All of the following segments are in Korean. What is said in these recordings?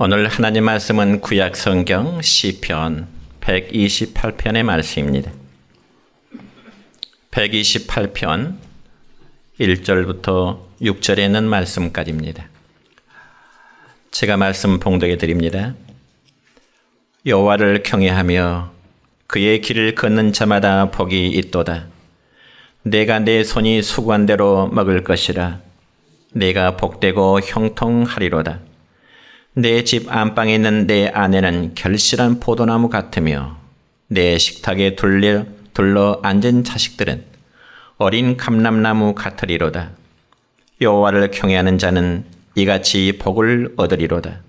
오늘 하나님 말씀은 구약 성경 시편 128편의 말씀입니다. 128편 1절부터 6절에 있는 말씀까지입니다. 제가 말씀 봉독해 드립니다. 여호와를 경외하며 그의 길을 걷는 자마다 복이 있도다. 내가 내 손이 수고한 대로 먹을 것이라. 내가 복되고 형통하리로다. 내 집 안방에 있는 내 아내는 결실한 포도나무 같으며 내 식탁에 둘러 앉은 자식들은 어린 감람나무 같으리로다. 여호와를 경외하는 자는 이같이 복을 얻으리로다.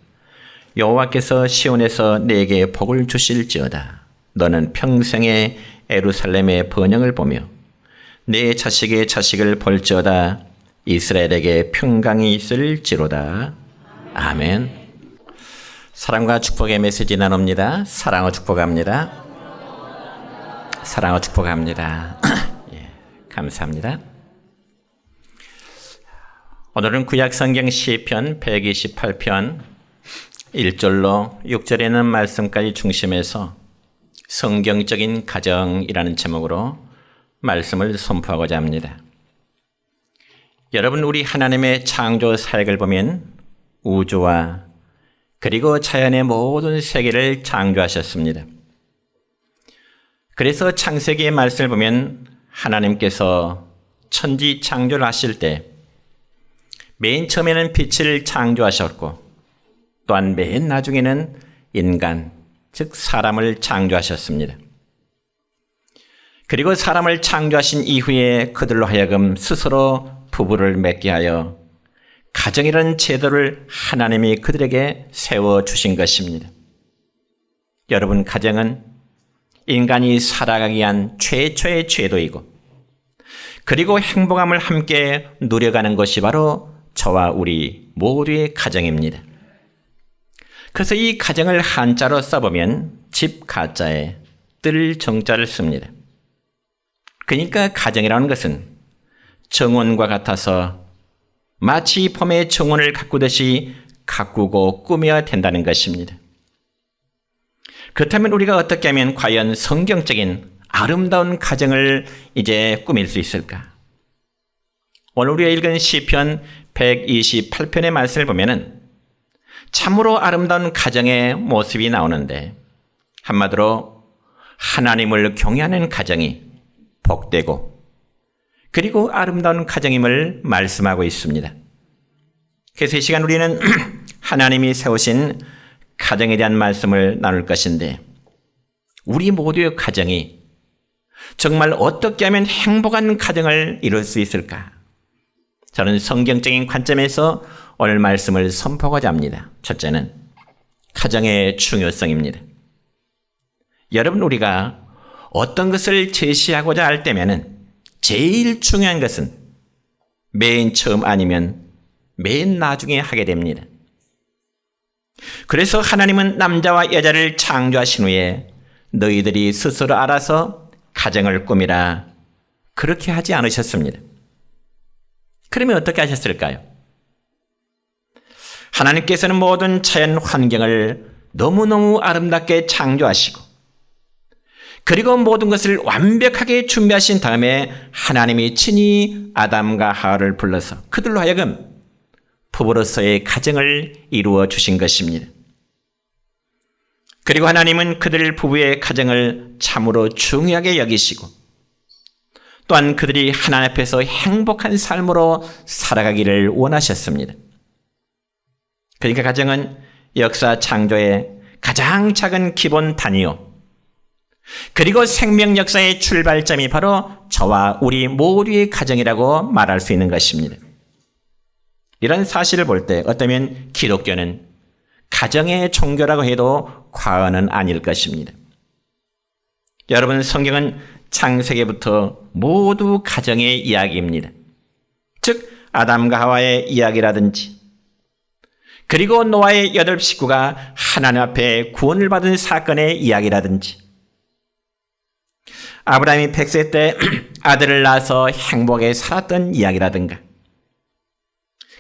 여호와께서 시온에서 내게 복을 주실지어다. 너는 평생에 예루살렘의 번영을 보며 내 자식의 자식을 볼지어다. 이스라엘에게 평강이 있을지로다. 아멘. 사랑과 축복의 메시지 나눕니다. 사랑과 축복합니다. 사랑과 축복합니다. 예, 감사합니다. 오늘은 구약 성경 시편 128편 1절로 6절에 있는 말씀까지 중심해서 성경적인 가정이라는 제목으로 말씀을 선포하고자 합니다. 여러분, 우리 하나님의 창조 사역을 보면 우주와 그리고 자연의 모든 세계를 창조하셨습니다. 그래서 창세기의 말씀을 보면 하나님께서 천지 창조를 하실 때 맨 처음에는 빛을 창조하셨고 또한 맨 나중에는 인간, 즉 사람을 창조하셨습니다. 그리고 사람을 창조하신 이후에 그들로 하여금 스스로 부부를 맺게 하여 가정이라는 제도를 하나님이 그들에게 세워주신 것입니다. 여러분, 가정은 인간이 살아가기 위한 최초의 제도이고 그리고 행복함을 함께 누려가는 것이 바로 저와 우리 모두의 가정입니다. 그래서 이 가정을 한자로 써보면 집 가자에 뜰 정자를 씁니다. 그러니까 가정이라는 것은 정원과 같아서 마치 봄의 정원을 가꾸듯이 가꾸고 꾸며야 된다는 것입니다. 그렇다면 우리가 어떻게 하면 과연 성경적인 아름다운 가정을 이제 꾸밀 수 있을까? 오늘 우리가 읽은 시편 128편의 말씀을 보면은 참으로 아름다운 가정의 모습이 나오는데 한마디로 하나님을 경외하는 가정이 복되고 그리고 아름다운 가정임을 말씀하고 있습니다. 그래서 이 시간 우리는 하나님이 세우신 가정에 대한 말씀을 나눌 것인데 우리 모두의 가정이 정말 어떻게 하면 행복한 가정을 이룰 수 있을까? 저는 성경적인 관점에서 오늘 말씀을 선포하고자 합니다. 첫째는 가정의 중요성입니다. 여러분, 우리가 어떤 것을 제시하고자 할 때면은 제일 중요한 것은 맨 처음 아니면 맨 나중에 하게 됩니다. 그래서 하나님은 남자와 여자를 창조하신 후에 너희들이 스스로 알아서 가정을 꾸미라 그렇게 하지 않으셨습니다. 그러면 어떻게 하셨을까요? 하나님께서는 모든 자연 환경을 너무너무 아름답게 창조하시고 그리고 모든 것을 완벽하게 준비하신 다음에 하나님이 친히 아담과 하와를 불러서 그들로 하여금 부부로서의 가정을 이루어 주신 것입니다. 그리고 하나님은 그들 부부의 가정을 참으로 중요하게 여기시고 또한 그들이 하나님 앞에서 행복한 삶으로 살아가기를 원하셨습니다. 그러니까 가정은 역사 창조의 가장 작은 기본 단위요. 그리고 생명 역사의 출발점이 바로 저와 우리 모두의 가정이라고 말할 수 있는 것입니다. 이런 사실을 볼 때 어쩌면 기독교는 가정의 종교라고 해도 과언은 아닐 것입니다. 여러분, 성경은 창세기부터 모두 가정의 이야기입니다. 즉 아담과 하와의 이야기라든지 그리고 노아의 8 식구가 하나님 앞에 구원을 받은 사건의 이야기라든지 아브라함이 100세 때 아들을 낳아서 행복하게 살았던 이야기라든가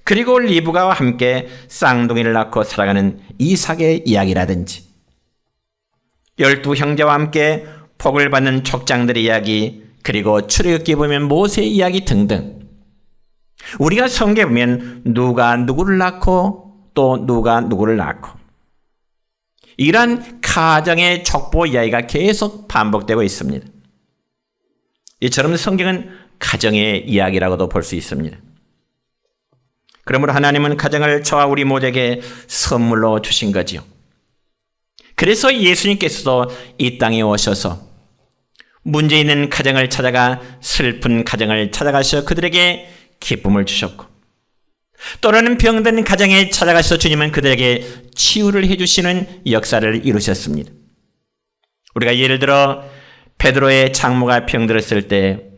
그리고 리브가와 함께 쌍둥이를 낳고 살아가는 이삭의 이야기라든지 12 형제와 함께 복을 받는 족장들의 이야기, 그리고 출애굽기 보면 모세의 이야기 등등, 우리가 성경에 보면 누가 누구를 낳고 또 누가 누구를 낳고 이러한 가정의 족보 이야기가 계속 반복되고 있습니다. 이처럼 성경은 가정의 이야기라고도 볼 수 있습니다. 그러므로 하나님은 가정을 저와 우리 모두에게 선물로 주신 거지요. 그래서 예수님께서도 이 땅에 오셔서 문제 있는 가정을 찾아가 슬픈 가정을 찾아가셔 그들에게 기쁨을 주셨고, 또는 병든 가정에 찾아가셔서 주님은 그들에게 치유를 해주시는 역사를 이루셨습니다. 우리가 예를 들어 베드로의 장모가 병들었을 때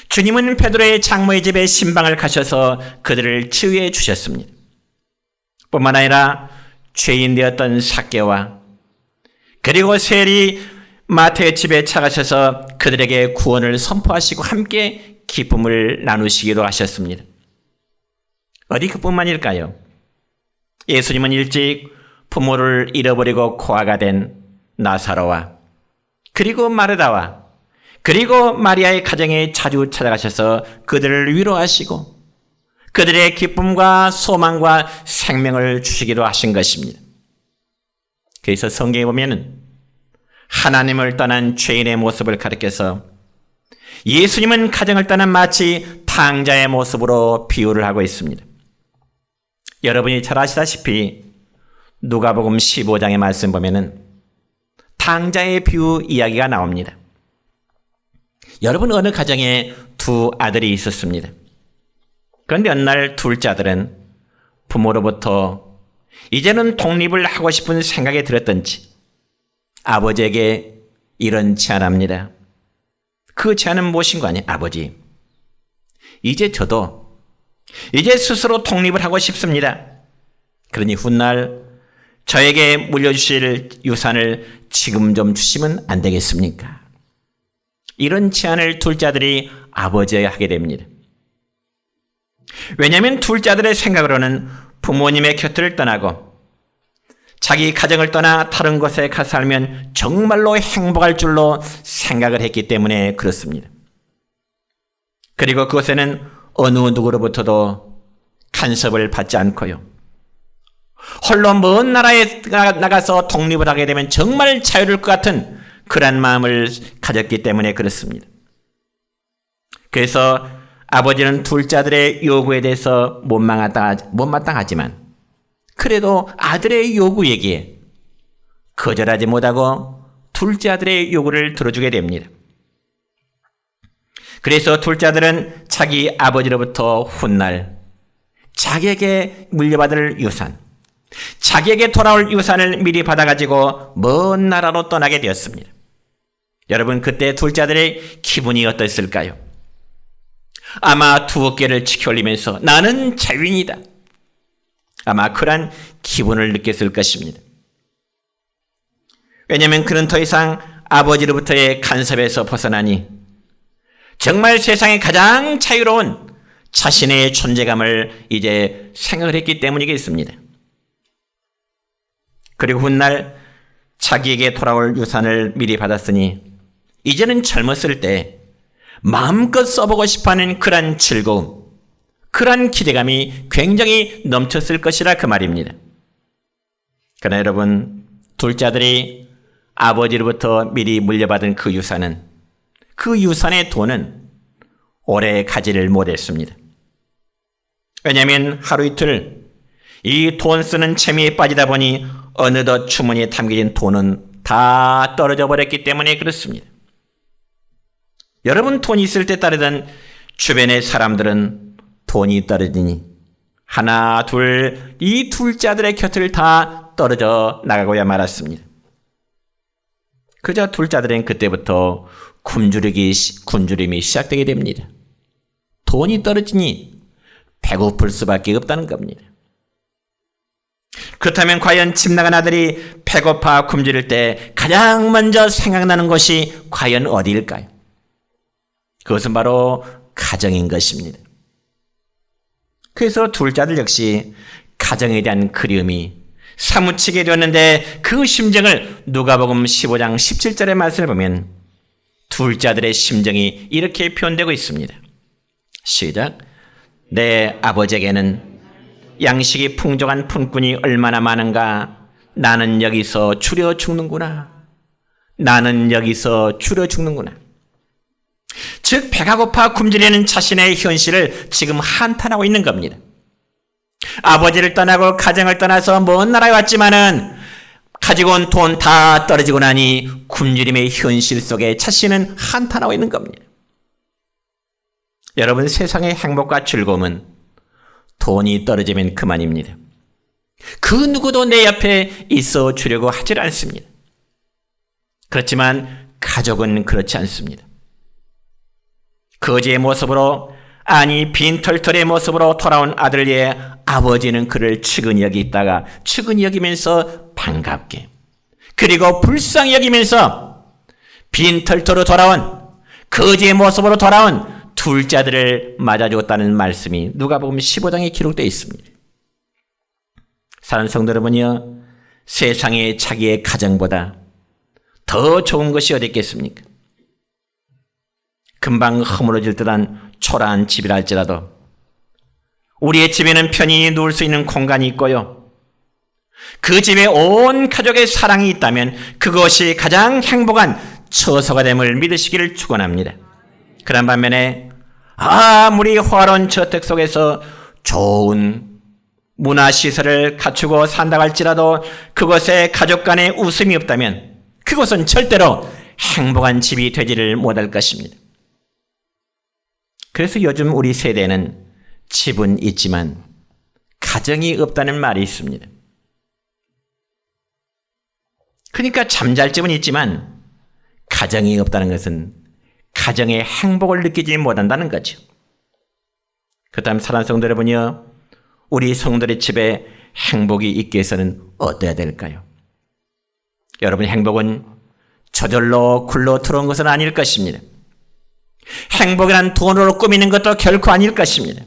주님은 베드로의 장모의 집에 신방을 가셔서 그들을 치유해 주셨습니다. 뿐만 아니라 죄인 되었던 삭개와 그리고 세리 마태의 집에 찾아가셔서 그들에게 구원을 선포하시고 함께 기쁨을 나누시기도 하셨습니다. 어디 그뿐만일까요? 예수님은 일찍 부모를 잃어버리고 고아가 된 나사로와 그리고 마르다와 그리고 마리아의 가정에 자주 찾아가셔서 그들을 위로하시고 그들의 기쁨과 소망과 생명을 주시기도 하신 것입니다. 그래서 성경에 보면은 하나님을 떠난 죄인의 모습을 가리켜서 예수님은 가정을 떠난 마치 탕자의 모습으로 비유를 하고 있습니다. 여러분이 잘 아시다시피 누가복음 15장의 말씀 보면은 탕자의 비유 이야기가 나옵니다. 여러분, 어느 가정에 두 아들이 있었습니다. 그런데 어느 날 둘째 아들은 부모로부터 이제는 독립을 하고 싶은 생각이 들었던지 아버지에게 이런 제안합니다. 그 제안은 무엇인가 하니, 아버지, 이제 저도 이제 스스로 독립을 하고 싶습니다. 그러니 훗날 저에게 물려주실 유산을 지금 좀 주시면 안 되겠습니까? 이런 제안을 둘째 아들이 아버지에게 하게 됩니다. 왜냐하면 둘째 아들의 생각으로는 부모님의 곁을 떠나고 자기 가정을 떠나 다른 곳에 가 살면 정말로 행복할 줄로 생각을 했기 때문에 그렇습니다. 그리고 그곳에는 어느 누구로부터도 간섭을 받지 않고요, 홀로 먼 나라에 나가서 독립을 하게 되면 정말 자유로울 것 같은 그런 마음을 가졌기 때문에 그렇습니다. 그래서 아버지는 둘째 아들의 요구에 대해서 못마땅하지만 그래도 아들의 요구에게 거절하지 못하고 둘째 아들의 요구를 들어주게 됩니다. 그래서 둘째 아들은 자기 아버지로부터 훗날 자기에게 물려받을 유산, 자기에게 돌아올 유산을 미리 받아가지고 먼 나라로 떠나게 되었습니다. 여러분, 그때 둘째 아들의 기분이 어땠을까요? 아마 두 어깨를 치켜 올리면서 나는 자유인이다, 아마 그런 기분을 느꼈을 것입니다. 왜냐하면 그는 더 이상 아버지로부터의 간섭에서 벗어나니 정말 세상에 가장 자유로운 자신의 존재감을 이제 생각을 했기 때문이겠습니다. 그리고 훗날 자기에게 돌아올 유산을 미리 받았으니 이제는 젊었을 때 마음껏 써보고 싶어하는 그런 즐거움, 그런 기대감이 굉장히 넘쳤을 것이라 그 말입니다. 그러나 여러분, 둘째 아들이 아버지로부터 미리 물려받은 그 유산의 돈은 오래 가지를 못했습니다. 왜냐하면 하루 이틀 이 돈 쓰는 재미에 빠지다 보니 어느덧 주머니에 담겨진 돈은 다 떨어져 버렸기 때문에 그렇습니다. 여러분, 돈이 있을 때 따르던 주변의 사람들은 돈이 떨어지니 하나 둘 이 둘째 아들의 곁을 다 떨어져 나가고야 말았습니다. 그저 둘째 아들은 그때부터 굶주림이 시작되게 됩니다. 돈이 떨어지니 배고플 수밖에 없다는 겁니다. 그렇다면 과연 집 나간 아들이 배고파 굶주릴 때 가장 먼저 생각나는 곳이 과연 어디일까요? 그것은 바로 가정인 것입니다. 그래서 둘째 아들 역시 가정에 대한 그리움이 사무치게 되었는데 그 심정을 누가복음 15장 17절의 말씀을 보면 둘째 아들의 심정이 이렇게 표현되고 있습니다. 시작. 내 아버지에게는 양식이 풍족한 품꾼이 얼마나 많은가. 나는 여기서 줄여 죽는구나. 나는 여기서 줄여 죽는구나. 즉 배가 고파 굶주리는 자신의 현실을 지금 한탄하고 있는 겁니다. 아버지를 떠나고 가정을 떠나서 먼 나라에 왔지만은 가지고 온 돈 다 떨어지고 나니 굶주림의 현실 속에 자신은 한탄하고 있는 겁니다. 여러분, 세상의 행복과 즐거움은 돈이 떨어지면 그만입니다. 그 누구도 내 옆에 있어 주려고 하질 않습니다. 그렇지만 가족은 그렇지 않습니다. 거지의 모습으로, 아니 빈털털의 모습으로 돌아온 아들을 위해 아버지는 그를 측은히 여기다가 측은히 여기면서 반갑게, 그리고 불쌍히 여기면서 빈털털로 돌아온, 거지의 모습으로 돌아온 둘째 아들을 맞아주었다는 말씀이 누가복음 15장에 기록되어 있습니다. 사랑하는 성도 여러분이여, 세상에 자기의 가정보다 더 좋은 것이 어디 있겠습니까? 금방 허물어질 듯한 초라한 집이라 할지라도 우리의 집에는 편히 누울 수 있는 공간이 있고요, 그 집에 온 가족의 사랑이 있다면 그것이 가장 행복한 처소가 됨을 믿으시기를 축원합니다. 그런 반면에 아무리 화려한 저택 속에서 좋은 문화시설을 갖추고 산다고 할지라도 그것에 가족 간의 웃음이 없다면 그것은 절대로 행복한 집이 되지를 못할 것입니다. 그래서 요즘 우리 세대는 집은 있지만 가정이 없다는 말이 있습니다. 그러니까 잠잘 집은 있지만 가정이 없다는 것은 가정의 행복을 느끼지 못한다는 거죠. 그다음 사랑하는 성도 여러분이요, 우리 성도의 집에 행복이 있기 위해서는 어떠해야 될까요? 여러분, 행복은 저절로 굴러 들어온 것은 아닐 것입니다. 행복이란 돈으로 꾸미는 것도 결코 아닐 것입니다.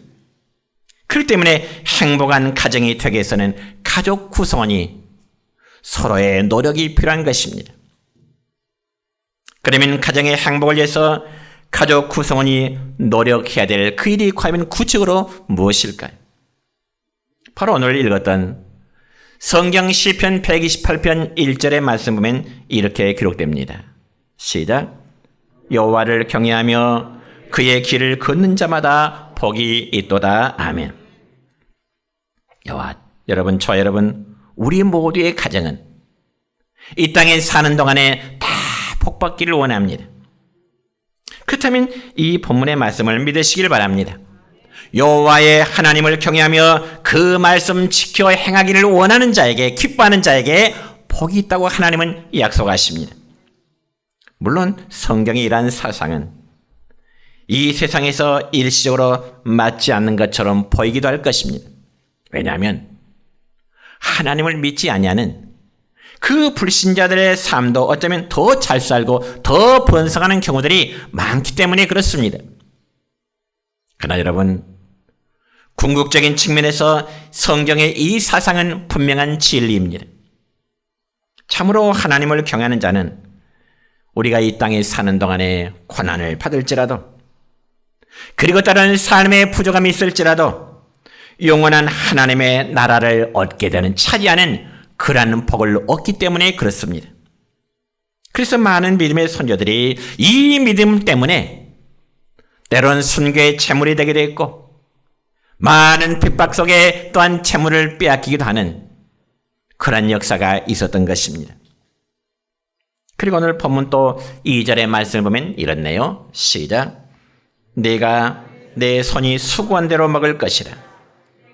그렇기 때문에 행복한 가정이 되기 위해서는 가족 구성원이 서로의 노력이 필요한 것입니다. 그러면 가정의 행복을 위해서 가족 구성원이 노력해야 될 그 일이 과연 구체적으로 무엇일까요? 바로 오늘 읽었던 성경 시편 128편 1절의 말씀 보면 이렇게 기록됩니다. 시작. 여호와를 경외하며 그의 길을 걷는 자마다 복이 있도다. 아멘. 여러분, 저 여러분, 우리 모두의 가정은 이 땅에 사는 동안에 다 복받기를 원합니다. 그렇다면 이 본문의 말씀을 믿으시길 바랍니다. 여호와의 하나님을 경외하며 그 말씀 지켜 행하기를 원하는 자에게, 기뻐하는 자에게 복이 있다고 하나님은 약속하십니다. 물론 성경의 이러한 사상은 이 세상에서 일시적으로 맞지 않는 것처럼 보이기도 할 것입니다. 왜냐하면 하나님을 믿지 아니하는 그 불신자들의 삶도 어쩌면 더 잘 살고 더 번성하는 경우들이 많기 때문에 그렇습니다. 그러나 여러분, 궁극적인 측면에서 성경의 이 사상은 분명한 진리입니다. 참으로 하나님을 경외하는 자는 우리가 이 땅에 사는 동안에 고난을 받을지라도, 그리고 다른 삶의 부족함이 있을지라도 영원한 하나님의 나라를 얻게 되는, 차지하는 그러한 복을 얻기 때문에 그렇습니다. 그래서 많은 믿음의 선조들이 이 믿음 때문에 때론 순교의 채물이 되기도 했고, 많은 핍박 속에 또한 채물을 빼앗기기도 하는 그런 역사가 있었던 것입니다. 그리고 오늘 본문 또 2절의 말씀을 보면 이렇네요. 시작. 네가 내 손이 수고한 대로 먹을 것이라.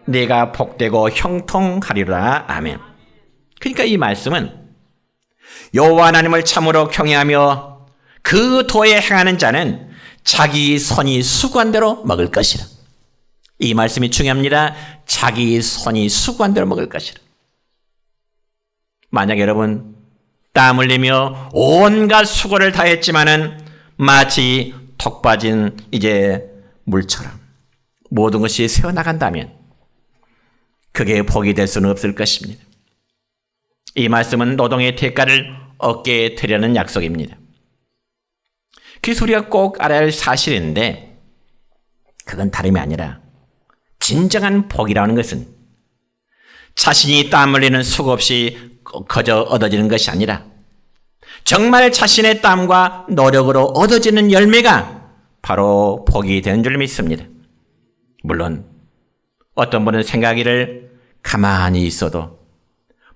네가 복되고 형통하리라. 아멘. 그러니까 이 말씀은 여호와 하나님을 참으로 경외하며 그 도에 행하는 자는 자기 손이 수고한 대로 먹을 것이라. 이 말씀이 중요합니다. 자기 손이 수고한 대로 먹을 것이라. 만약 여러분 땀 흘리며 온갖 수고를 다했지만은 마치 턱 빠진 이제 물처럼 모든 것이 새어나간다면 그게 복이 될 수는 없을 것입니다. 이 말씀은 노동의 대가를 얻게 되려는 약속입니다. 그래서 우리가 꼭 알아야 할 사실인데 그건 다름이 아니라 진정한 복이라는 것은 자신이 땀 흘리는 수고 없이 거저 얻어지는 것이 아니라 정말 자신의 땀과 노력으로 얻어지는 열매가 바로 복이 되는 줄 믿습니다. 물론 어떤 분은 생각하기를 가만히 있어도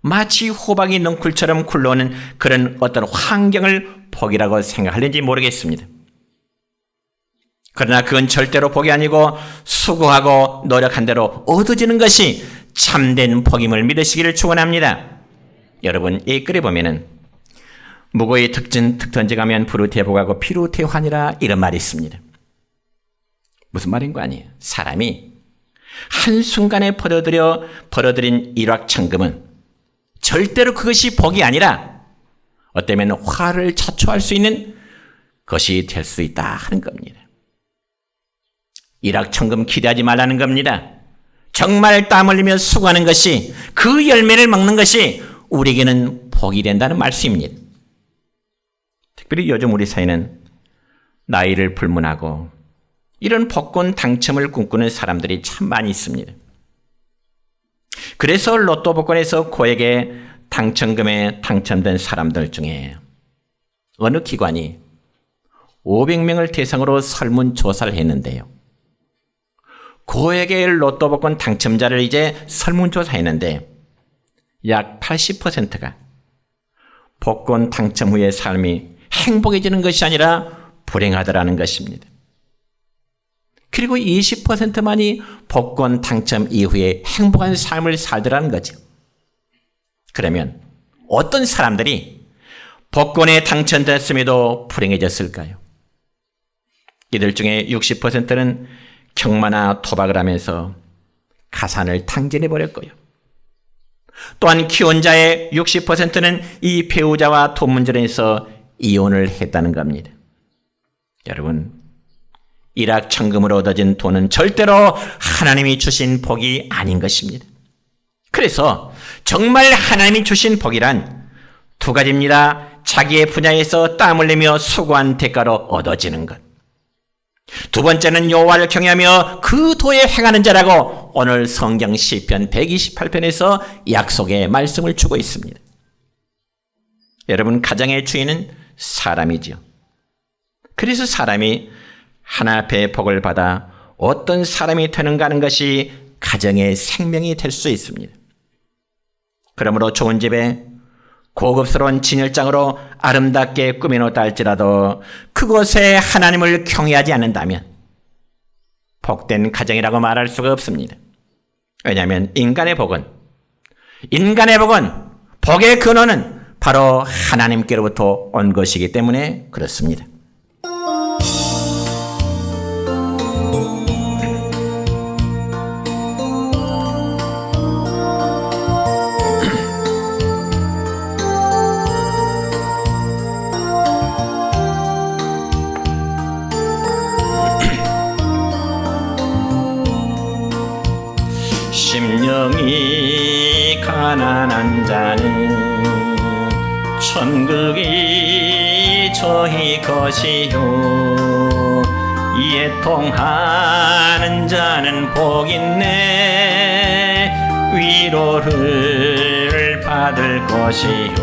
마치 호박이 넝쿨처럼 굴러오는 그런 어떤 환경을 복이라고 생각하는지 모르겠습니다. 그러나 그건 절대로 복이 아니고 수고하고 노력한 대로 얻어지는 것이 참된 복임을 믿으시기를 축원합니다. 여러분, 이 글에 보면은 무고히 특전지 가면 부르대복하고 피루태환이라 이런 말이 있습니다. 무슨 말인 거 아니에요? 사람이 한순간에 벌어들인 일확천금은 절대로 그것이 복이 아니라 어쩌면 화를 자초할 수 있는 것이 될 수 있다 하는 겁니다. 일확천금 기대하지 말라는 겁니다. 정말 땀 흘리며 수고하는 것이, 그 열매를 먹는 것이 우리에게는 복이 된다는 말씀입니다. 특별히 요즘 우리 사회는 나이를 불문하고 이런 복권 당첨을 꿈꾸는 사람들이 참 많이 있습니다. 그래서 로또 복권에서 고액의 당첨금에 당첨된 사람들 중에 어느 기관이 500명을 대상으로 설문조사를 했는데요. 고액의 로또 복권 당첨자를 이제 설문조사했는데 약 80%가 복권 당첨 후의 삶이 행복해지는 것이 아니라 불행하더라는 것입니다. 그리고 20%만이 복권 당첨 이후에 행복한 삶을 살더라는 거죠. 그러면 어떤 사람들이 복권에 당첨됐음에도 불행해졌을까요? 이들 중에 60%는 경마나 토박을 하면서 가산을 탕진해버렸고요. 또한 기혼자의 60%는 이 배우자와 돈 문제로 해서 이혼을 했다는 겁니다. 여러분, 일확천금으로 얻어진 돈은 절대로 하나님이 주신 복이 아닌 것입니다. 그래서 정말 하나님이 주신 복이란 두 가지입니다. 자기의 분야에서 땀 흘리며 수고한 대가로 얻어지는 것. 두 번째는 여호와를 경외하며 그 도에 행하는 자라고 오늘 성경 시편 128편에서 약속의 말씀을 주고 있습니다. 여러분, 가정의 주인은 사람이죠. 그래서 사람이 하나님 앞에 복을 받아 어떤 사람이 되는가 하는 것이 가정의 생명이 될 수 있습니다. 그러므로 좋은 집에 고급스러운 진열장으로 아름답게 꾸며놓았다 할지라도 그곳에 하나님을 경외하지 않는다면 복된 가정이라고 말할 수가 없습니다. 왜냐하면 인간의 복은, 복의 근원은 바로 하나님께로부터 온 것이기 때문에 그렇습니다. 심령이 가난한 자는 천국이 저희 것이요 애통하는 자는 복있네 위로를 받을 것이요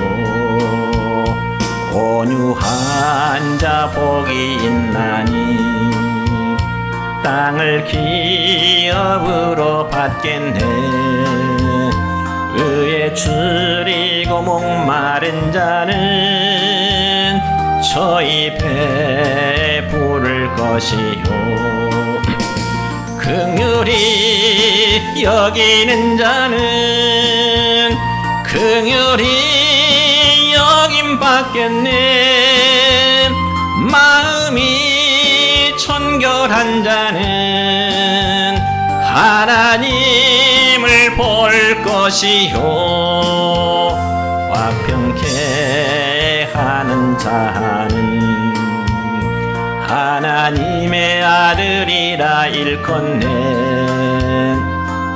온유한 자 복이 있나니 땅을 기업으로 받겠네 의에 줄이고 목마른 자는 저희 배부를 것이요 긍휼히 여기는 자는 긍휼히 여김받겠네 마음이 청결한 자는 하나님을 볼 것이요 화평케 하는 자는 하나님의 아들이라 일컫네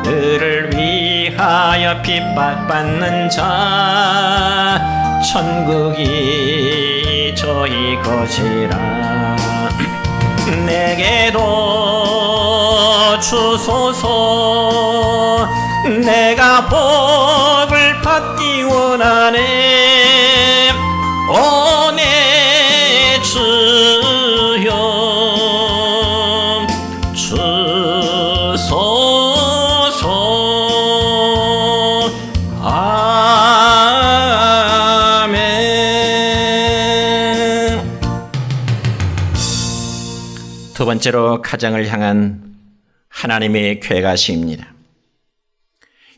너를 위하여 하여 핍박받는 자 천국이 저희 것이라. 내게도 주소서. 내가 복을 받기 원하네. 오 내 주여 주소서. 아멘. 두 번째로 가정을 향한 하나님의 괴가시입니다.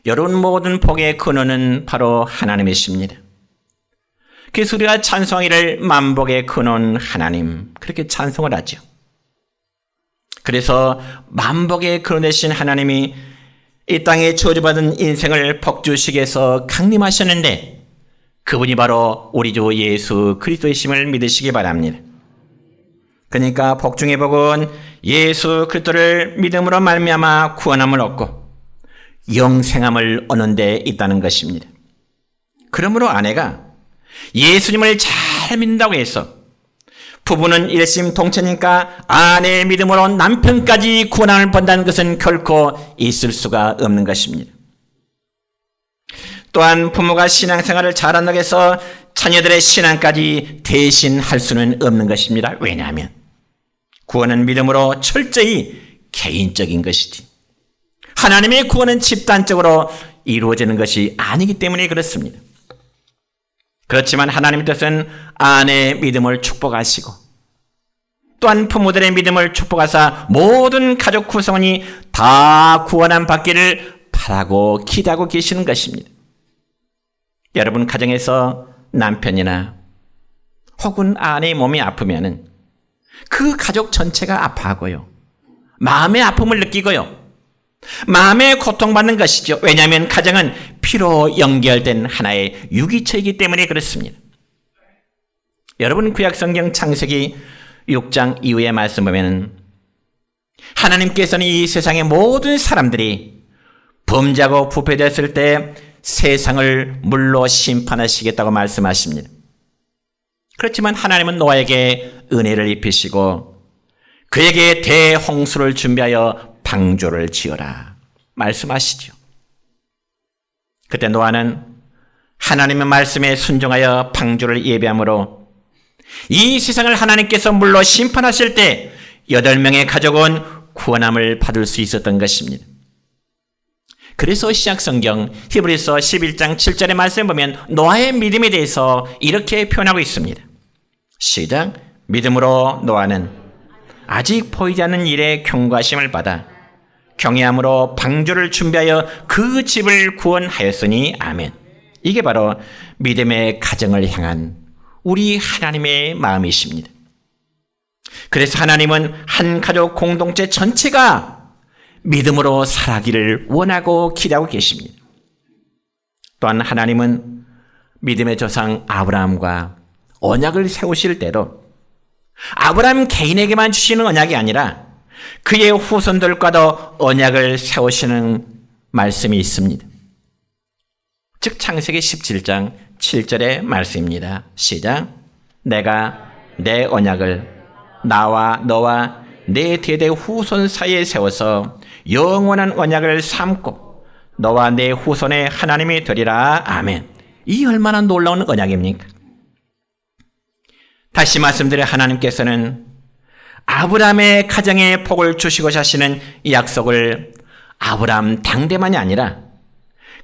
여러분 모든 복의 근원은 바로 하나님이십니다. 그래서 우리가 찬송하기를 만복의 근원 하나님, 그렇게 찬송을 하죠. 그래서 만복의 근원 되신 하나님이 이 땅에 저주받은 인생을 복주시기 위해서 강림하셨는데 그분이 바로 우리 주 예수 그리스도이심을 믿으시기 바랍니다. 그러니까 복 중의 복은 예수 그리스도를 믿음으로 말미암아 구원함을 얻고 영생함을 얻는 데 있다는 것입니다. 그러므로 아내가 예수님을 잘 믿는다고 해서 부부는 일심동체니까 아내의 믿음으로 남편까지 구원함을 본다는 것은 결코 있을 수가 없는 것입니다. 또한 부모가 신앙생활을 잘한다고 해서 자녀들의 신앙까지 대신할 수는 없는 것입니다. 왜냐하면 구원은 믿음으로 철저히 개인적인 것이지 하나님의 구원은 집단적으로 이루어지는 것이 아니기 때문에 그렇습니다. 그렇지만 하나님의 뜻은 아내의 믿음을 축복하시고 또한 부모들의 믿음을 축복하사 모든 가족 구성원이 다 구원함 받기를 바라고 기대하고 계시는 것입니다. 여러분 가정에서 남편이나 혹은 아내의 몸이 아프면은 그 가족 전체가 아파하고요. 마음의 아픔을 느끼고요. 마음의 고통받는 것이죠. 왜냐하면 가정은 피로 연결된 하나의 유기체이기 때문에 그렇습니다. 여러분 구약성경 창세기 6장 이후의 말씀 보면 하나님께서는 이 세상의 모든 사람들이 범죄하고 부패되었을 때 세상을 물로 심판하시겠다고 말씀하십니다. 그렇지만 하나님은 노아에게 은혜를 입히시고 그에게 대홍수를 준비하여 방주를 지어라 말씀하시죠. 그때 노아는 하나님의 말씀에 순종하여 방주를 예배함으로 이 세상을 하나님께서 물로 심판하실 때 8명의 가족은 구원함을 받을 수 있었던 것입니다. 그래서 시약성경 히브리서 11장 7절의 말씀을 보면 노아의 믿음에 대해서 이렇게 표현하고 있습니다. 시작. 믿음으로 노아는 아직 보이지 않는 일에 경고하심을 받아 경외함으로 방주를 준비하여 그 집을 구원하였으니 아멘. 이게 바로 믿음의 가정을 향한 우리 하나님의 마음이십니다. 그래서 하나님은 한 가족 공동체 전체가 믿음으로 살아가기를 원하고 기대하고 계십니다. 또한 하나님은 믿음의 조상 아브라함과 언약을 세우실 때로 아브라함 개인에게만 주시는 언약이 아니라 그의 후손들과도 언약을 세우시는 말씀이 있습니다. 즉 창세기 17장 7절의 말씀입니다. 시작. 내가 내 언약을 나와 너와 내 대대 후손 사이에 세워서 영원한 언약을 삼고 너와 내 후손의 하나님이 되리라. 아멘. 이 얼마나 놀라운 언약입니까? 다시 말씀드려 하나님께서는 아브라함의 가정에 복을 주시고자 하시는 이 약속을 아브라함 당대만이 아니라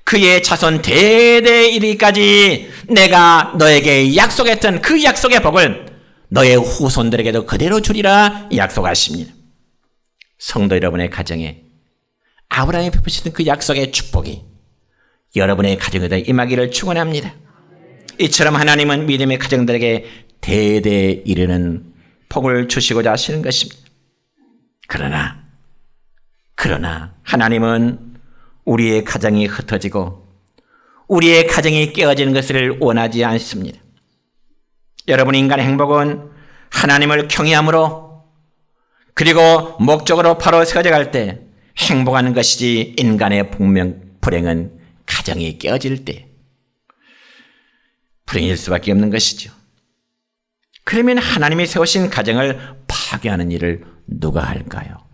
그의 자손 대대 이르기까지 내가 너에게 약속했던 그 약속의 복을 너의 후손들에게도 그대로 주리라 약속하십니다. 성도 여러분의 가정에 아브라함이 베푸시던 그 약속의 축복이 여러분의 가정에도 임하기를 축원합니다. 이처럼 하나님은 믿음의 가정들에게 대대 이르는 복을 주시고자 하시는 것입니다. 그러나 하나님은 우리의 가정이 흩어지고 우리의 가정이 깨어지는 것을 원하지 않습니다. 여러분 인간의 행복은 하나님을 경외함으로 그리고 목적으로 바로 세워져 갈 때 행복하는 것이지 인간의 불행은 가정이 깨어질 때 불행일 수밖에 없는 것이죠. 그러면 하나님이 세우신 가정을 파괴하는 일을 누가 할까요?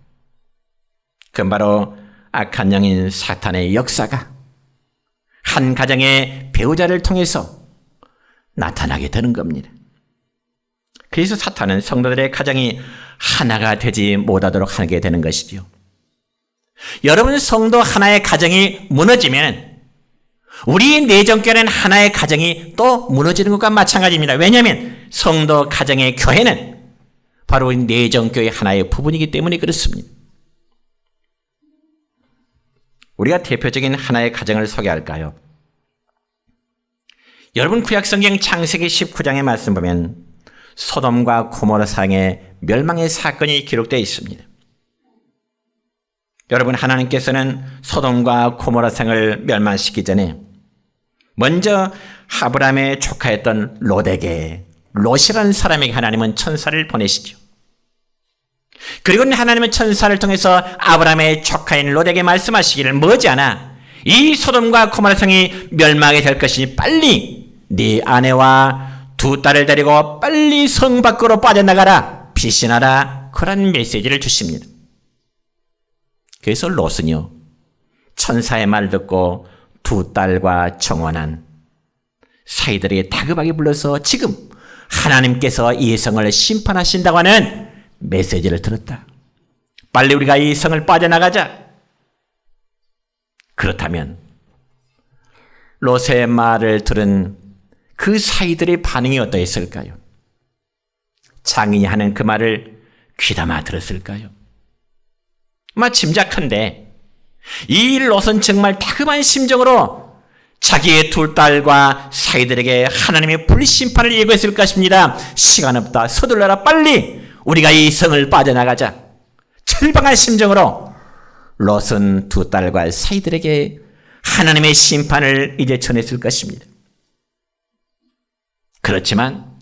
그건 바로 악한 영인 사탄의 역사가 한 가정의 배우자를 통해서 나타나게 되는 겁니다. 그래서 사탄은 성도들의 가정이 하나가 되지 못하도록 하게 되는 것이죠. 여러분, 성도 하나의 가정이 무너지면 우리 내정교회는 하나의 가정이 또 무너지는 것과 마찬가지입니다. 왜냐하면 성도 가정의 교회는 바로 내정교회 하나의 부분이기 때문에 그렇습니다. 우리가 대표적인 하나의 가정을 소개할까요? 여러분, 구약성경 창세기 19장의 말씀 보면 소돔과 고모라 상의 멸망의 사건이 기록되어 있습니다. 여러분, 하나님께서는 소돔과 고모라 상을 멸망시키기 전에 먼저 아브라함의 조카였던 롯에게, 롯이라는 사람에게 하나님은 천사를 보내시죠. 그리고 하나님은 천사를 통해서 아브라함의 조카인 롯에게 말씀하시기를 머지않아 이 소돔과 고모라 성이 멸망이 될 것이니 빨리 네 아내와 두 딸을 데리고 빨리 성 밖으로 빠져나가라, 피신하라, 그런 메시지를 주십니다. 그래서 롯은요, 천사의 말 듣고 두 딸과 정원한 사이들에게 다급하게 불러서 지금 하나님께서 이 성을 심판하신다고 하는 메시지를 들었다. 빨리 우리가 이 성을 빠져나가자. 그렇다면 롯의 말을 들은 그 사이들의 반응이 어떠했을까요? 장인이 하는 그 말을 귀담아 들었을까요? 아마 짐작컨대 이 롯은 정말 다급한 심정으로 자기의 두 딸과 사이들에게 하나님의 불심판을 예고했을 것입니다. 시간 없다, 서둘러라, 빨리 우리가 이 성을 빠져나가자. 철방한 심정으로 롯은 두 딸과 사이들에게 하나님의 심판을 이제 전했을 것입니다. 그렇지만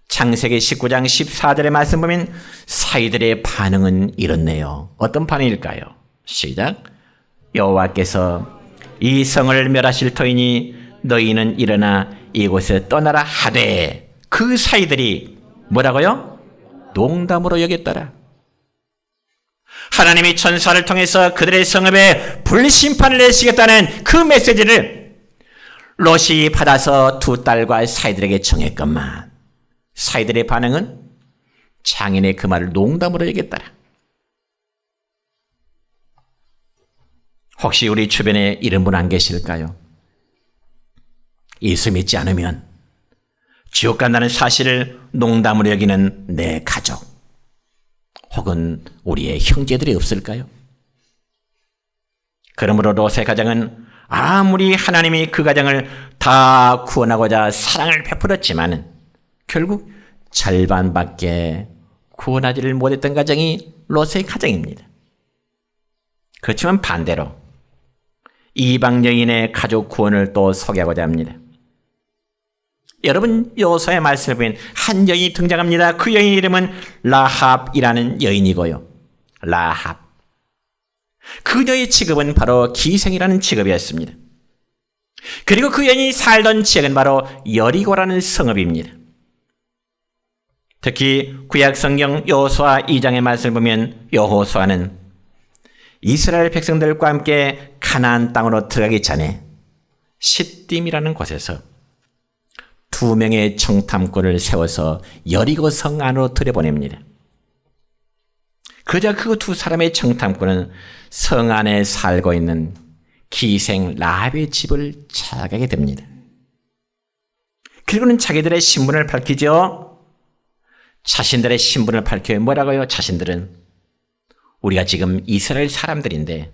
창세기 19장 14절의 말씀 보면 사이들의 반응은 이렇네요. 어떤 반응일까요? 시작. 여호와께서 이 성을 멸하실 터이니 너희는 일어나 이곳에 떠나라 하되, 그 사이들이 뭐라고요? 농담으로 여겼더라. 하나님이 천사를 통해서 그들의 성읍에 불심판을 내시겠다는 그 메시지를 롯이 받아서 두 딸과 사이들에게 전했건만 사이들의 반응은 장인의 그 말을 농담으로 여겼더라. 혹시 우리 주변에 이런 분 안 계실까요? 예수 믿지 않으면 지옥 간다는 사실을 농담으로 여기는 내 가족, 혹은 우리의 형제들이 없을까요? 그러므로 롯의 가정은 아무리 하나님이 그 가정을 다 구원하고자 사랑을 베풀었지만 결국 절반밖에 구원하지를 못했던 가정이 롯의 가정입니다. 그렇지만 반대로 이방 여인의 가족 구원을 또 소개하고자 합니다. 여러분, 여호수아의 말씀을 보면 한 여인이 등장합니다. 그 여인 이름은 라합이라는 여인이고요. 라합. 그녀의 직업은 바로 기생이라는 직업이었습니다. 그리고 그 여인이 살던 지역은 바로 여리고라는 성읍입니다. 특히 구약성경 여호수아 2장의 말씀을 보면 여호수아는 이스라엘 백성들과 함께 가나안 땅으로 들어가기 전에 시딤이라는 곳에서 2명의 정탐꾼을 세워서 여리고 성 안으로 들여보냅니다. 그저 그 두 사람의 정탐꾼은 성 안에 살고 있는 기생 라합의 집을 찾아가게 됩니다. 그리고는 자기들의 신분을 밝히죠. 자신들의 신분을 밝혀요. 뭐라고요? 자신들은 우리가 지금 이스라엘 사람들인데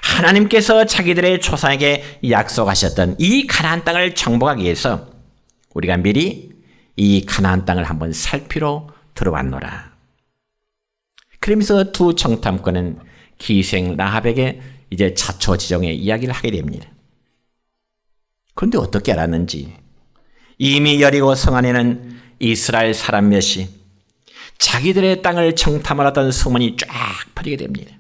하나님께서 자기들의 조상에게 약속하셨던 이 가나안 땅을 정복하기 위해서 우리가 미리 이 가나안 땅을 한번 살피러 들어왔노라. 그러면서 두 정탐꾼은 기생 라합에게 이제 자초지종의 이야기를 하게 됩니다. 그런데 어떻게 알았는지 이미 여리고 성 안에는 이스라엘 사람 몇이 자기들의 땅을 정탐하던 소문이 쫙 퍼지게 됩니다.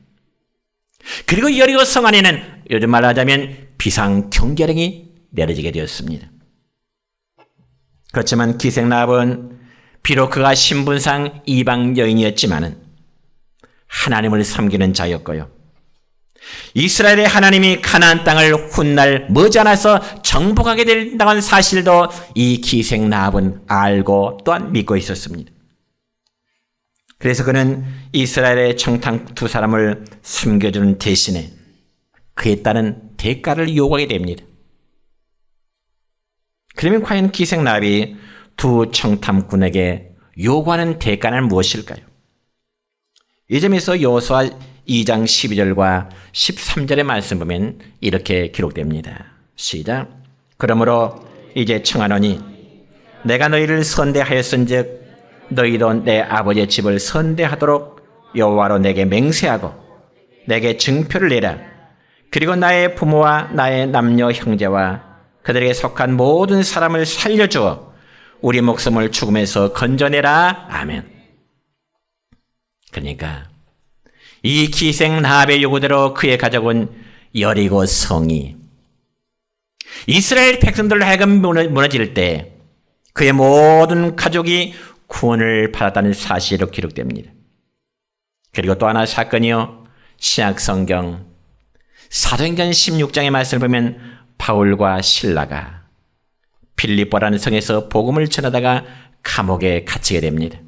그리고 여리고 성 안에는 요즘 말로 하자면 비상 경계령이 내려지게 되었습니다. 그렇지만 기생라합은 비록 그가 신분상 이방 여인이었지만은 하나님을 섬기는 자였고요. 이스라엘의 하나님이 가나안 땅을 훗날 머지않아서 정복하게 된다는 사실도 이 기생라합은 알고 또한 믿고 있었습니다. 그래서 그는 이스라엘의 청탕 두 사람을 섬겨주는 대신에 그에 따른 대가를 요구하게 됩니다. 그러면 과연 기생라합이 두 청탐꾼에게 요구하는 대가는 무엇일까요? 이 점에서 여호수아 2장 12절과 13절의 말씀 보면 이렇게 기록됩니다. 시작. 그러므로 이제 청하노니 내가 너희를 선대하였은즉 너희도 내 아버지의 집을 선대하도록 여호와로 내게 맹세하고 내게 증표를 내라. 그리고 나의 부모와 나의 남녀 형제와 그들에게 속한 모든 사람을 살려주어 우리 목숨을 죽음에서 건져내라. 아멘. 그러니까 이 기생라합의 요구대로 그의 가족은 여리고 성이 이스라엘 백성들로 하여금 무너질 때 그의 모든 가족이 구원을 받았다는 사실로 기록됩니다. 그리고 또 하나 사건이요. 신약성경 사도행전 16장의 말씀을 보면 바울과 실라가 빌립보라는 성에서 복음을 전하다가 감옥에 갇히게 됩니다.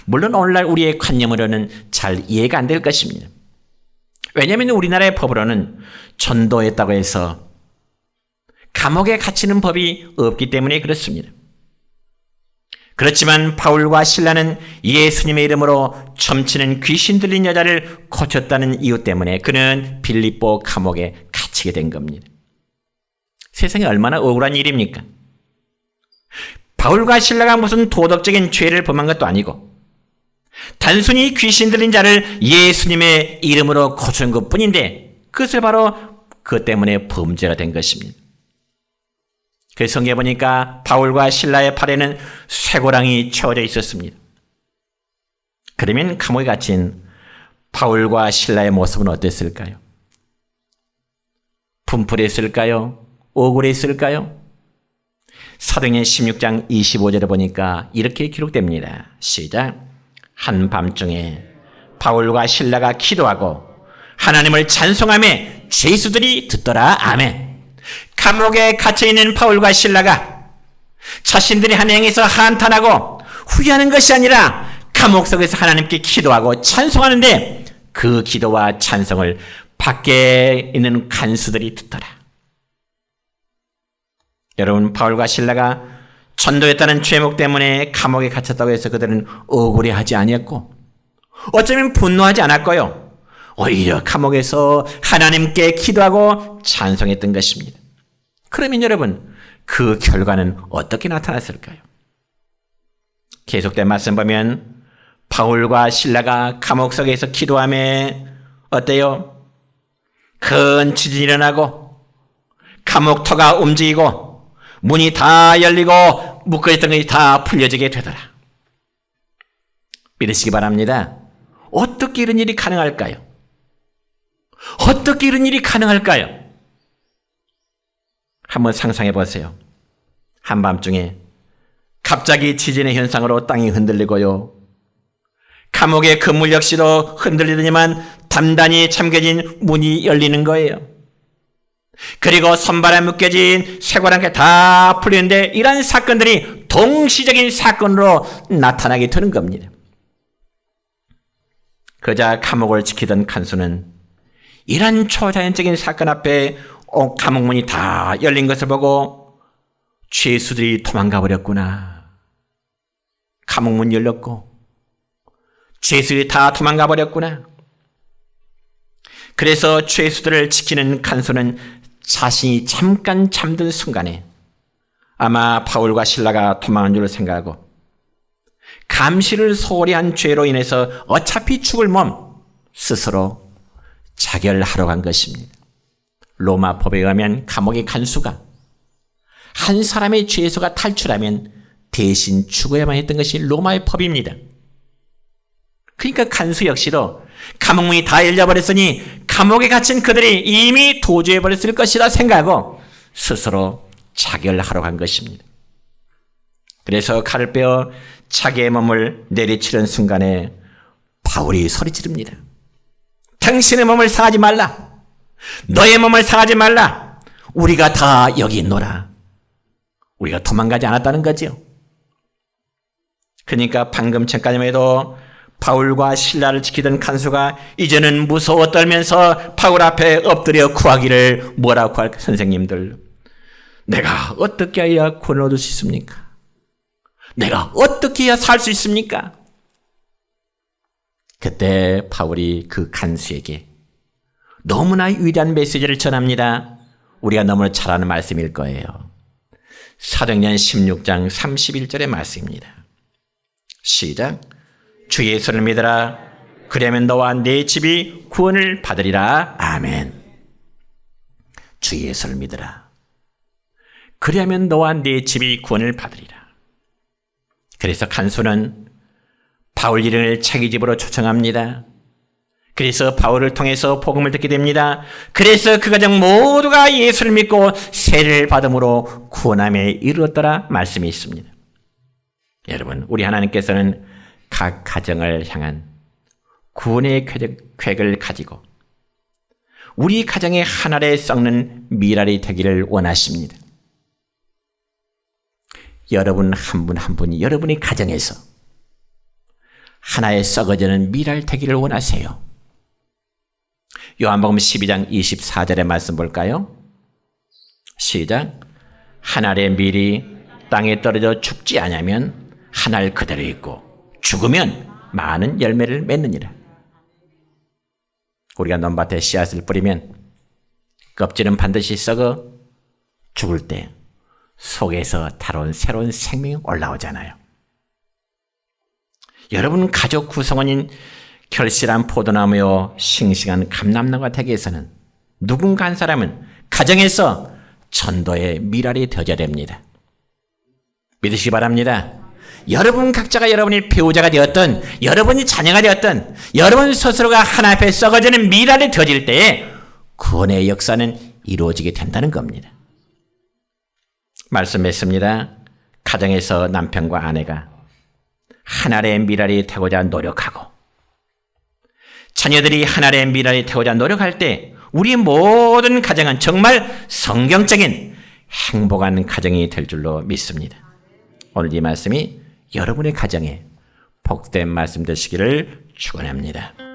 물론 오늘날 우리의 관념으로는 잘 이해가 안 될 것입니다. 왜냐하면 우리나라의 법으로는 전도했다고 해서 감옥에 갇히는 법이 없기 때문에 그렇습니다. 그렇지만 바울과 실라는 예수님의 이름으로 점치는 귀신 들린 여자를 고쳤다는 이유 때문에 그는 빌립보 감옥에 갇히게 된 겁니다. 세상에 얼마나 억울한 일입니까? 바울과 실라가 무슨 도덕적인 죄를 범한 것도 아니고 단순히 귀신 들린 자를 예수님의 이름으로 고친 것뿐인데 그것을 바로 그것 때문에 범죄가 된 것입니다. 그 성경에 보니까 바울과 실라의 팔에는 쇠고랑이 채워져 있었습니다. 그러면 감옥에 갇힌 바울과 실라의 모습은 어땠을까요? 분풀했을까요? 억울했을까요? 사도행전 16장 25절에 보니까 이렇게 기록됩니다. 시작. 한밤중에 바울과 실라가 기도하고 하나님을 찬송하며 죄수들이 듣더라. 아멘. 감옥에 갇혀있는 바울과 실라가 자신들이 한 행에서 한탄하고 후회하는 것이 아니라 감옥 속에서 하나님께 기도하고 찬송하는데 그 기도와 찬송을 밖에 있는 간수들이 듣더라. 여러분, 바울과 실라가 전도했다는 죄목 때문에 감옥에 갇혔다고 해서 그들은 억울해하지 아니었고 어쩌면 분노하지 않았고요. 오히려 감옥에서 하나님께 기도하고 찬송했던 것입니다. 그러면 여러분, 그 결과는 어떻게 나타났을까요? 계속된 말씀 보면 바울과 실라가 감옥 속에서 기도하며 어때요? 큰 지진이 일어나고 감옥터가 움직이고 문이 다 열리고 묶어있던 것이 다 풀려지게 되더라. 믿으시기 바랍니다. 어떻게 이런 일이 가능할까요? 어떻게 이런 일이 가능할까요? 한번 상상해 보세요. 한밤중에 갑자기 지진의 현상으로 땅이 흔들리고요. 감옥의 그물 역시도 흔들리더니만 단단히 잠겨진 문이 열리는 거예요. 그리고 손발에 묶여진 쇠고랑게 다 풀리는데 이러한 사건들이 동시적인 사건으로 나타나게 되는 겁니다. 그자 감옥을 지키던 간수는 이런 초자연적인 사건 앞에 감옥문이 다 열린 것을 보고 죄수들이 도망가 버렸구나. 감옥문 열렸고 죄수들이 다 도망가 버렸구나. 그래서 죄수들을 지키는 간수는 자신이 잠깐 잠든 순간에 아마 바울과 실라가 도망한 줄 생각하고 감시를 소홀히 한 죄로 인해서 어차피 죽을 몸 스스로 자결하러 간 것입니다. 로마 법에 의하면 감옥의 간수가 한 사람의 죄수가 탈출하면 대신 죽어야만 했던 것이 로마의 법입니다. 그러니까 간수 역시도 감옥문이 다 열려버렸으니 감옥에 갇힌 그들이 이미 도주해버렸을 것이라 생각하고 스스로 자결하러 간 것입니다. 그래서 칼을 빼어 자기의 몸을 내리치는 순간에 바울이 소리지릅니다. 당신의 몸을 상하지 말라. 너의 몸을 상하지 말라. 우리가 다 여기 있노라. 우리가 도망가지 않았다는 거지요. 그러니까 방금 전까지만 해도 바울과 실라를 지키던 간수가 이제는 무서워 떨면서 바울 앞에 엎드려 구하기를 뭐라고 할까? 선생님들, 내가 어떻게 해야 구원을 얻을 수 있습니까? 내가 어떻게 해야 살 수 있습니까? 그때 바울이 그 간수에게 너무나 위대한 메시지를 전합니다. 우리가 너무나 잘 아는 말씀일 거예요. 사도행전 16장 31절의 말씀입니다. 시작. 주 예수를 믿으라. 그러면 너와 네 집이 구원을 받으리라. 아멘. 주 예수를 믿으라. 그러면 너와 네 집이 구원을 받으리라. 그래서 간수는 바울 일행을 자기 집으로 초청합니다. 그래서 바울을 통해서 복음을 듣게 됩니다. 그래서 그 가정 모두가 예수를 믿고 세례를 받음으로 구원함에 이르렀더라 말씀이 있습니다. 여러분, 우리 하나님께서는 각 가정을 향한 구원의 계획을 가지고 우리 가정에 하나에 썩는 미랄이 되기를 원하십니다. 여러분 한 분 한 분이 여러분의 가정에서 하나에 썩어지는 미랄 되기를 원하세요. 요한복음 12장 24절의 말씀 볼까요? 시작. 한 알의 밀이 땅에 떨어져 죽지 않으면 한 알 그대로 있고 죽으면 많은 열매를 맺느니라. 우리가 논밭에 씨앗을 뿌리면 껍질은 반드시 썩어 죽을 때 속에서 다른 새로운 생명이 올라오잖아요. 여러분 가족 구성원인 결실한 포도나무요 싱싱한 감람나무가 되기 위해서는 누군가 한 사람은 가정에서 전도의 미랄이 되어야 됩니다. 믿으시기 바랍니다. 여러분 각자가 여러분이 배우자가 되었든 여러분이 자녀가 되었든 여러분 스스로가 하나 앞에 썩어지는 미랄이 되어질 때에 구원의 역사는 이루어지게 된다는 겁니다. 말씀했습니다. 가정에서 남편과 아내가 하나의 미랄이 되고자 노력하고 자녀들이 하나의 미랄이 되고자 노력할 때 우리 모든 가정은 정말 성경적인 행복한 가정이 될 줄로 믿습니다. 오늘 이 말씀이 여러분의 가정에 복된 말씀 되시기를 축원합니다.